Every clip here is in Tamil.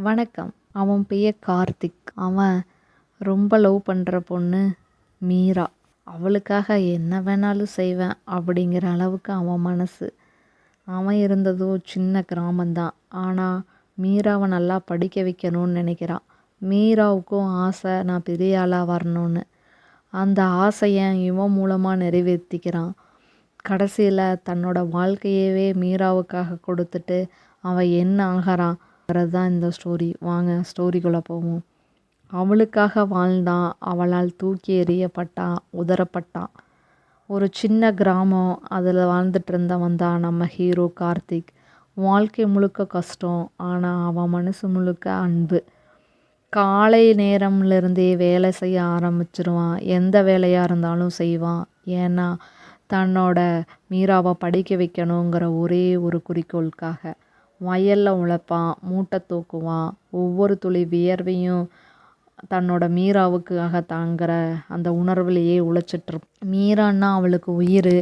வணக்கம். அவன் பெயர் கார்த்திக். அவன் ரொம்ப லவ் பண்ணுற பொண்ணு மீரா. அவளுக்காக என்ன வேணாலும் செய்வேன் அப்படிங்கிற அளவுக்கு அவன் மனசு. அவன் இருந்ததோ சின்ன கிராமந்தான். ஆனால் மீராவை நல்லா படிக்க வைக்கணும்னு நினைக்கிறான். மீராவுக்கும் ஆசை நான் பெரிய ஆளாக வரணும்னு. அந்த ஆசையை இவன் மூலமாக நிறைவேற்றிக்கிறான். கடைசியில் தன்னோட வாழ்க்கையவே மீராவுக்காக கொடுத்துட்டு அவன் என்ன ஆகிறான் தான் இந்த ஸ்டோரி. வாங்க ஸ்டோரிக்குள்ளே போவோம். அவளுக்காக வாழ்ந்தான். அவளால் தூக்கி எறியப்பட்டான், உதறப்பட்டான். ஒரு சின்ன கிராமம், அதில் வாழ்ந்துட்டு இருந்தவன் தான் நம்ம ஹீரோ கார்த்திக். வாழ்க்கை முழுக்க கஷ்டம், ஆனால் அவன் மனசு முழுக்க அன்பு. காலை நேரம்லேருந்தே வேலை செய்ய ஆரம்பிச்சிருவான். எந்த வேலையாக இருந்தாலும் செய்வான். ஏன்னா தன்னோட மீராவை படிக்க வைக்கணுங்கிற ஒரே ஒரு குறிக்கோளுக்காக. வயலில் உழைப்பான், மூட்டை தூக்குவான். ஒவ்வொரு துளி வியர்வையும் தன்னோட மீராவுக்காக தாங்கிற அந்த உணர்வுலையே உழைச்சிட்ருப்பான். மீரான்னா அவளுக்கு உயிர்.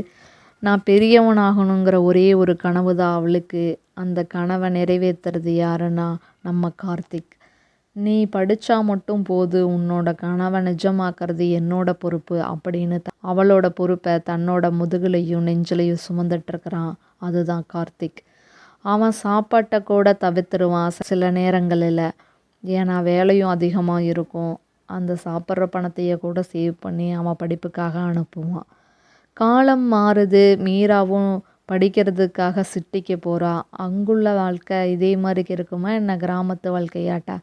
நான் பெரியவனாகணுங்கிற ஒரே ஒரு கனவு தான் அவளுக்கு. அந்த கனவை நிறைவேற்றுறது யாருன்னா நம்ம கார்த்திக். நீ படித்தா மட்டும் போது, உன்னோட கனவை நிஜமாக்கிறது என்னோட பொறுப்பு அப்படின்னு அவளோட பொறுப்பை தன்னோட முதுகுலையும் நெஞ்சிலையும் சுமந்துட்டுருக்கிறான். அதுதான் கார்த்திக். அவன் சாப்பாட்டை கூட தவிர்த்துருவான் சில நேரங்களில். ஏன்னா வேலையும் அதிகமாக இருக்கும். அந்த சாப்பிட்ற பணத்தையே கூட சேவ் பண்ணி அவன் படிப்புக்காக அனுப்புவான். காலம் மாறுது. மீராவும் படிக்கிறதுக்காக சிட்டிக்கு போகிறா. அங்குள்ள வாழ்க்கை இதே மாதிரி இருக்குமா என்ன கிராமத்து வாழ்க்கையாட்ட?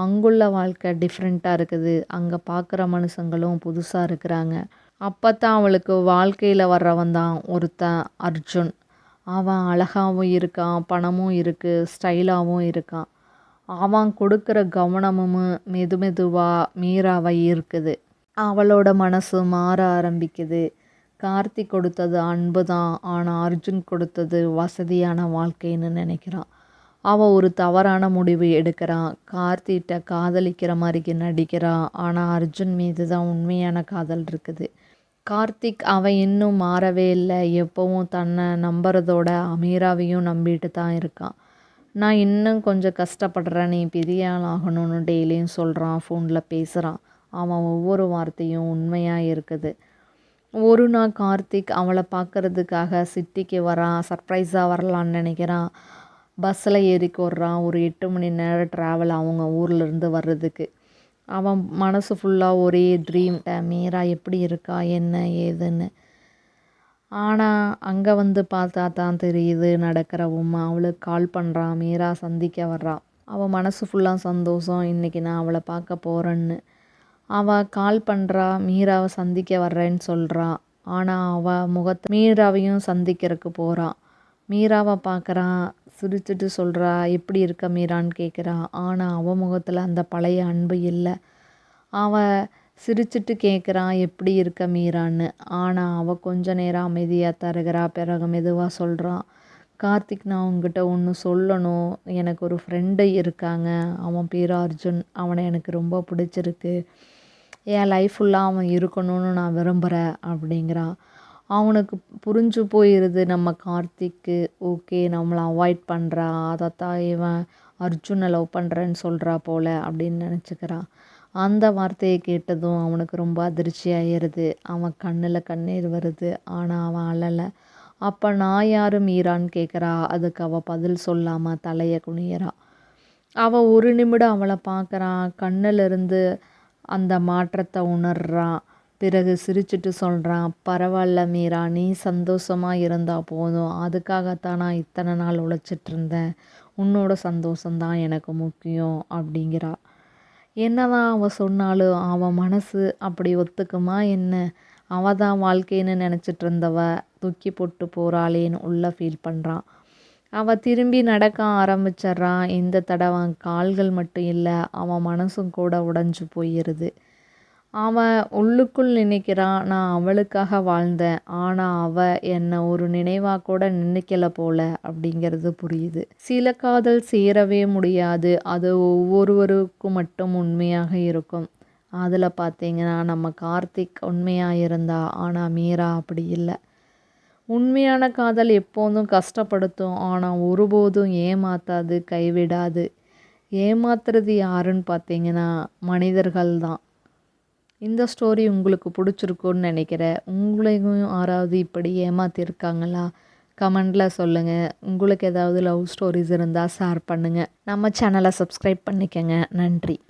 அங்குள்ள வாழ்க்கை டிஃப்ரெண்ட்டாக இருக்குது. அங்கே பார்க்குற மனுஷங்களும் புதுசாக இருக்கிறாங்க. அப்போ தான் அவளுக்கு வாழ்க்கையில் வர்றவன் தான் ஒருத்தன் அர்ஜுன். அவன் அழகாகவும் இருக்கான், பணமும் இருக்குது, ஸ்டைலாகவும் இருக்கான். அவன் கொடுக்குற கவனமும் மெதுவாக மீராவை இருக்குது. அவளோட மனசு மாற ஆரம்பிக்குது. கார்த்திக் கொடுத்தது அன்பு தான், ஆனால் அர்ஜுன் கொடுத்தது வசதியான வாழ்க்கைன்னு நினைக்கிறான். அவன் ஒரு தவறான முடிவு எடுக்கிறான். கார்த்திகிட்ட காதலிக்கிற மாதிரிக்கு நடிக்கிறான். ஆனால் அர்ஜுன் மீது தான் உண்மையான காதல் இருக்குது. கார்த்திக் அவன் இன்னும் மாறவே இல்லை. எப்போவும் தன்னை நம்புறதோட மீராவையும் நம்பிட்டு தான் இருக்கான். நான் இன்னும் கொஞ்சம் கஷ்டப்படுறேன், நீ பெரிய ஆள் ஆகணும்னு டெய்லியும் சொல்கிறான். ஃபோனில் பேசுகிறான். அவன் ஒவ்வொரு வார்த்தையும் உண்மையாக இருக்குது. ஒரு நாள் கார்த்திக் அவளை பார்க்குறதுக்காக சிட்டிக்கு வரான். சர்ப்ரைஸாக வரலான்னு நினைக்கிறான். பஸ்ஸில் ஏறிக்கொடுறான். ஒரு 8 மணி நேரம் ட்ராவல் அவங்க ஊர்லேருந்து வர்றதுக்கு. அவன் மனசு ஃபுல்லாக ஒரே ட்ரீம். மீரா எப்படி இருக்கா என்ன ஏதுன்னு. ஆனால் அங்கே வந்து பார்த்தா தான் தெரியுது நடக்கிற உண்மை. அவளுக்கு கால் பண்ணுறான். மீரா சந்திக்க வர்றான். அவள் மனசு ஃபுல்லாக சந்தோஷம். இன்றைக்கி நான் அவளை பார்க்க போகிறேன்னு. அவள் கால் பண்ணுறா. மீராவை சந்திக்க வர்றேன்னு சொல்கிறான். ஆனால் அவள் மீராவையும் சந்திக்கிறதுக்கு போகிறான். மீராவை பார்க்குறான். சிரிச்சுட்டு சொல்கிறா, எப்படி இருக்க மீரான்னு கேட்குறான். ஆனால் அவன் முகத்தில் அந்த பழைய அன்பு இல்லை. அவன் சிரிச்சுட்டு கேட்குறான், எப்படி இருக்க மீரான்னு. ஆனால் அவள் கொஞ்ச நேரம் அமைதியாக தருகிறா. பிறகு மெதுவாக சொல்கிறான், கார்த்திக் நான் உங்ககிட்ட ஒன்று சொல்லணும். எனக்கு ஒரு ஃப்ரெண்டு இருக்காங்க. அவன் பேர் அர்ஜுன். அவனை எனக்கு ரொம்ப பிடிச்சிருக்கு. என் லைஃப் ஃபுல்லாக அவன் இருக்கணும்னு நான் விரும்புகிறேன் அப்படிங்கிறான். அவனுக்கு புரிஞ்சு போயிடுது நம்ம கார்த்திக்கு. ஓகே நம்மளை அவாய்ட் பண்ணுறா, அதைத்தான் இவன் அர்ஜுனை லவ் பண்ணுறேன்னு சொல்கிறா போல் அப்படின்னு நினச்சிக்கிறான். அந்த வார்த்தையை கேட்டதும் அவனுக்கு ரொம்ப அதிர்ச்சி ஆயிடுது. அவன் கண்ணில் கண்ணீர் வருது. ஆனால் அவன் அழலை. அப்போ நான் யார் மீரான்னு கேட்குறா. அதுக்கு அவள் பதில் சொல்லாமல் தலையை குனியறா. அவள் ஒரு நிமிடம் அவளை பார்க்குறான். கண்ணிலிருந்து அந்த மாற்றத்தை உணர்றான். பிறகு சிரிச்சுட்டு சொல்கிறான், பரவாயில்ல மீரா, நீ சந்தோஷமாக இருந்தால் போதும். அதுக்காகத்தான் நான் இத்தனை நாள் உழைச்சிட்ருந்தேன். உன்னோட சந்தோஷந்தான் எனக்கு முக்கியம் அப்படிங்கிறா. என்னதான் அவள் சொன்னாலும் அவன் மனசு அப்படி ஒத்துக்குமா என்ன? அவள் தான் வாழ்க்கைன்னு நினச்சிட்டு இருந்தவ தூக்கி போட்டு போகிறாளேன்னு உள்ளே ஃபீல் பண்ணுறான். அவள் திரும்பி நடக்க ஆரம்பிச்சிட்றான். இந்த தடவை கால்கள் மட்டும் இல்லை, அவன் மனசும் கூட உடைஞ்சு போயிடுது. அவன் உள்ளுக்குள் நினைக்கிறான், நான் அவளுக்காக வாழ்ந்தேன். ஆனால் அவள் என்னை ஒரு நினைவாக கூட நினைக்கல போல அப்படிங்கிறது புரியுது. சில காதல் சேரவே முடியாது. அது ஒவ்வொருவருக்கும் மட்டும் உண்மையாக இருக்கும். அதில் பார்த்தீங்கன்னா நம்ம கார்த்திக் உண்மையாக இருந்தா. ஆனால் மீரா அப்படி இல்லை. உண்மையான காதல் எப்போதும் கஷ்டப்படுத்தும். ஆனால் ஒருபோதும் ஏமாத்தாது, கைவிடாது. ஏமாத்துறது யாருன்னு பார்த்தீங்கன்னா மனிதர்கள் தான். இந்த ஸ்டோரி உங்களுக்கு பிடிச்சிருக்குன்னு நினைக்கிறேன். உங்களையும் யாராவது இப்படி ஏமாத்தியிருக்காங்களா? கமெண்டில் சொல்லுங்கள். உங்களுக்கு ஏதாவது லவ் ஸ்டோரிஸ் இருந்தால் ஷேர் பண்ணுங்கள். நம்ம சேனலை சப்ஸ்கிரைப் பண்ணிக்கங்க. நன்றி.